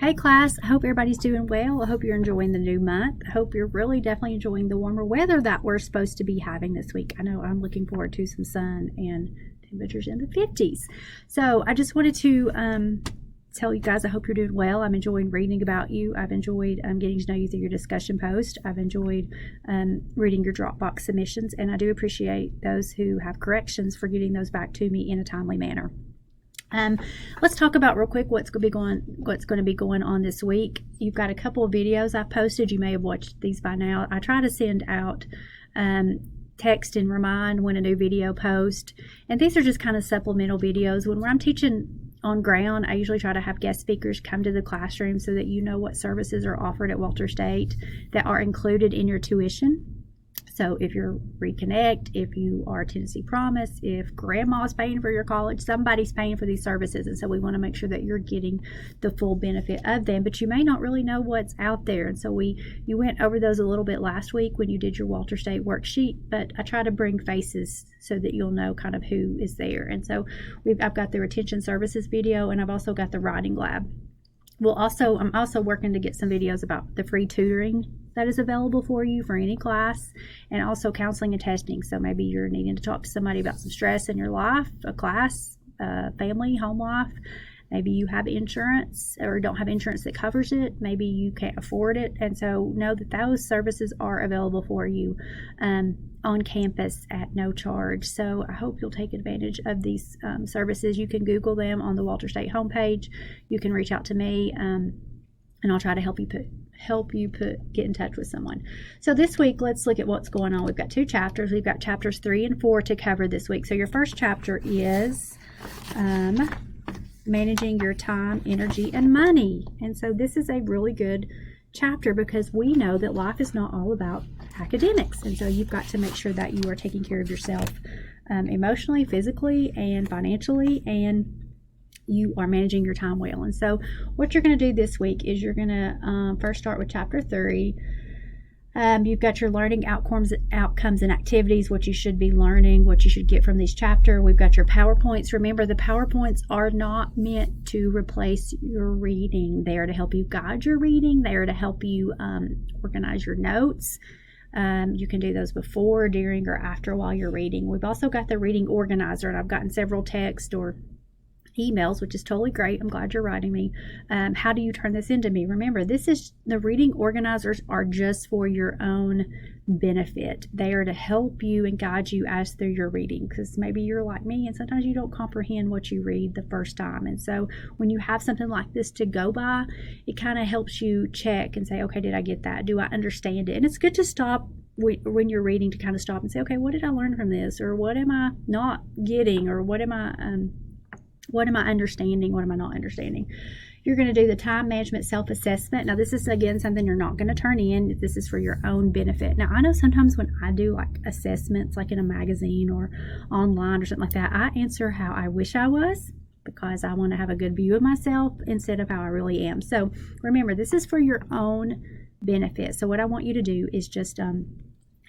Hey class, I hope everybody's doing well. I hope you're enjoying the new month. I hope you're really definitely enjoying the warmer weather that we're supposed to be having this week. I know I'm looking forward to some sun and temperatures in the 50s. So I just wanted to tell you guys I hope you're doing well. I'm enjoying reading about you. I've enjoyed getting to know you through your discussion post. I've enjoyed reading your Dropbox submissions, and I do appreciate those who have corrections for getting those back to me in a timely manner. Let's talk about real quick what's going to be going on this week. You've got a couple of videos I've posted. You may have watched these by now. I try to send out text and remind when a new video post, and these are just kind of supplemental videos. When I'm teaching on ground, I usually try to have guest speakers come to the classroom so that you know what services are offered at Walter State that are included in your tuition. So if you're Reconnect, if you are Tennessee Promise, if grandma's paying for your college, somebody's paying for these services. And so we want to make sure that you're getting the full benefit of them, but you may not really know what's out there. And so you went over those a little bit last week when you did your Walter State worksheet, but I try to bring faces so that you'll know kind of who is there. And so I've got the retention services video, and I've also got the writing lab. I'm also working to get some videos about the free tutoring that is available for you for any class, and also counseling and testing. So maybe you're needing to talk to somebody about some stress in your life, a class, family, home life. Maybe you have insurance or don't have insurance that covers it. Maybe you can't afford it. And so know that those services are available for you on campus at no charge. So I hope you'll take advantage of these services. You can Google them on the Walter State homepage. You can reach out to me, and I'll try to help you get in touch with someone. So this week, let's look at what's going on. We've got two chapters. We've got chapters 3 and 4 to cover this week. So your first chapter is managing your time, energy, and money. And so this is a really good chapter because we know that life is not all about academics. And so you've got to make sure that you are taking care of yourself emotionally, physically, and financially, and you are managing your time well. And so what you're going to do this week is you're going to first start with chapter 3. You've got your learning outcomes and activities, what you should be learning, what you should get from this chapter. We've got your PowerPoints. Remember, the PowerPoints are not meant to replace your reading. They are to help you guide your reading. They are to help you organize your notes. You can do those before, during, or after while you're reading. We've also got the reading organizer, and I've gotten several texts or emails, which is totally great. I'm glad you're writing me. How do you turn this into me? Remember, the reading organizers are just for your own benefit. They are to help you and guide you as through your reading, because maybe you're like me and sometimes you don't comprehend what you read the first time. And so when you have something like this to go by, it kind of helps you check and say, okay, did I get that? Do I understand it? And it's good to stop when you're reading, to kind of stop and say, okay, what did I learn from this? Or what am I not getting? Or what am I understanding? What am I not understanding? You're going to do the time management self-assessment. Now, this is, again, something you're not going to turn in. This is for your own benefit. Now, I know sometimes when I do like assessments, like in a magazine or online or something like that, I answer how I wish I was, because I want to have a good view of myself instead of how I really am. So remember, this is for your own benefit. So what I want you to do is just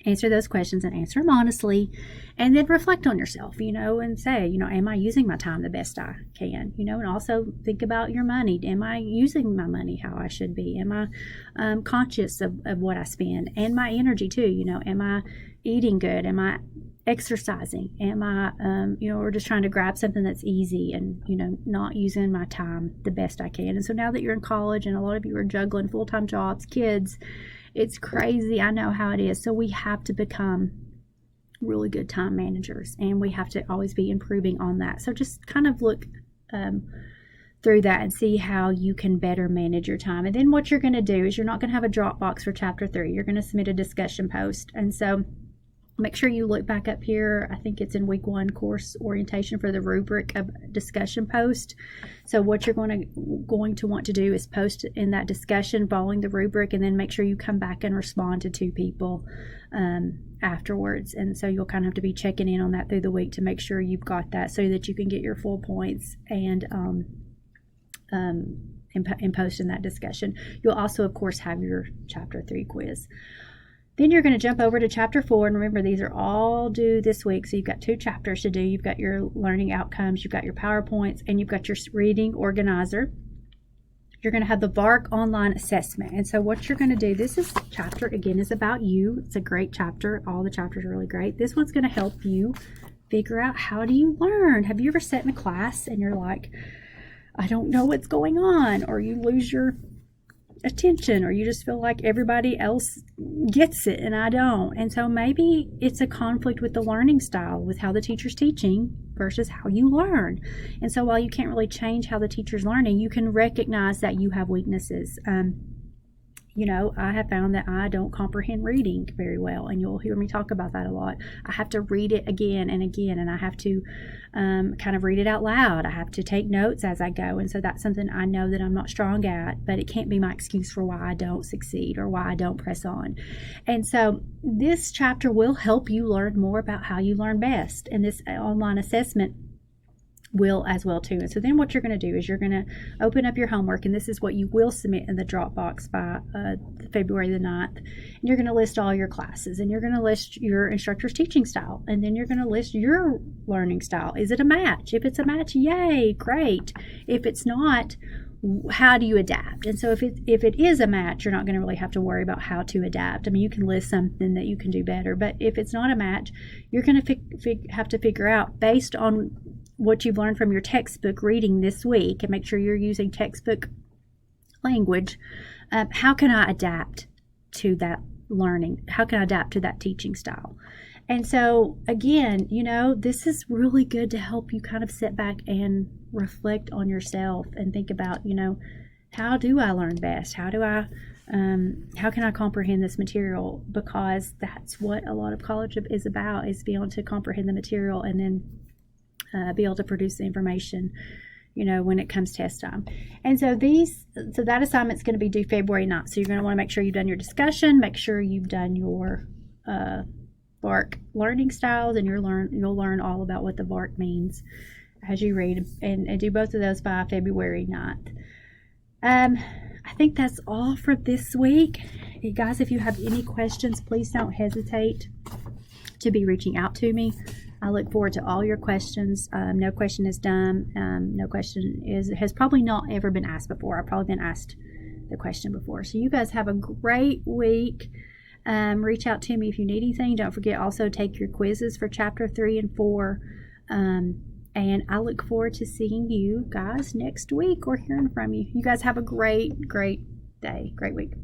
answer those questions and answer them honestly, and then reflect on yourself, and say, am I using my time the best I can? And also think about your money. Am I using my money how I should be? Am I conscious of what I spend? And my energy too, am I eating good? Am I exercising? Am I, or just trying to grab something that's easy and, not using my time the best I can? And so now that you're in college and a lot of you are juggling full-time jobs, kids, it's crazy. I know how it is. So we have to become really good time managers, and we have to always be improving on that. So just kind of look through that and see how you can better manage your time. And then what you're going to do is you're not going to have a Dropbox for chapter 3. You're going to submit a discussion post. And so make sure you look back up here. I think it's in week 1 course orientation for the rubric of discussion post. So what you're going to want to do is post in that discussion following the rubric, and then make sure you come back and respond to 2 people afterwards. And so you'll kind of have to be checking in on that through the week to make sure you've got that so that you can get your full points and post in that discussion. You'll also, of course, have your chapter 3 quiz. Then you're going to jump over to chapter 4, and remember, these are all due this week, so you've got 2 chapters to do. You've got your learning outcomes, you've got your PowerPoints, and you've got your reading organizer. you're going to have the VARK online assessment. And so what you're going to do, this chapter, again, is about you. It's a great chapter. All the chapters are really great. This one's going to help you figure out, how do you learn? Have you ever sat in a class and you're like, I don't know what's going on, or you lose your attention, or you just feel like everybody else gets it and I don't? And so maybe it's a conflict with the learning style, with how the teacher's teaching versus how you learn. And so while you can't really change how the teacher's learning, you can recognize that you have weaknesses. I have found that I don't comprehend reading very well, and you'll hear me talk about that a lot. I have to read it again and again, and I have to kind of read it out loud. I have to take notes as I go, and so that's something I know that I'm not strong at, but it can't be my excuse for why I don't succeed or why I don't press on. And so this chapter will help you learn more about how you learn best, and this online assessment will as well too. And so then what you're going to do is you're going to open up your homework, and this is what you will submit in the Dropbox by February the 9th. And you're going to list all your classes, and you're going to list your instructor's teaching style, and then you're going to list your learning style. Is it a match? If it's a match, yay, great. If it's not, how do you adapt? And so if it is a match, you're not going to really have to worry about how to adapt. I mean, you can list something that you can do better, but if it's not a match, you're going to have to figure out, based on what you've learned from your textbook reading this week, and make sure you're using textbook language, how can I adapt to that learning? How can I adapt to that teaching style? And so again, this is really good to help you kind of sit back and reflect on yourself and think about, how do I learn best? How can I comprehend this material? Because that's what a lot of college is about, is being able to comprehend the material and then be able to produce the information, when it comes test time. And so that assignment's going to be due February 9th. So you're going to want to make sure you've done your discussion, make sure you've done your VARK learning styles, and you'll learn all about what the VARK means as you read, and do both of those by February 9th. I think that's all for this week. You guys, if you have any questions, please don't hesitate to be reaching out to me. I look forward to all your questions. No question is dumb. No question has probably not ever been asked before. I've probably been asked the question before. So you guys have a great week. Reach out to me if you need anything. Don't forget, also take your quizzes for chapter 3 and 4. And I look forward to seeing you guys next week or hearing from you. You guys have a great, great day, great week.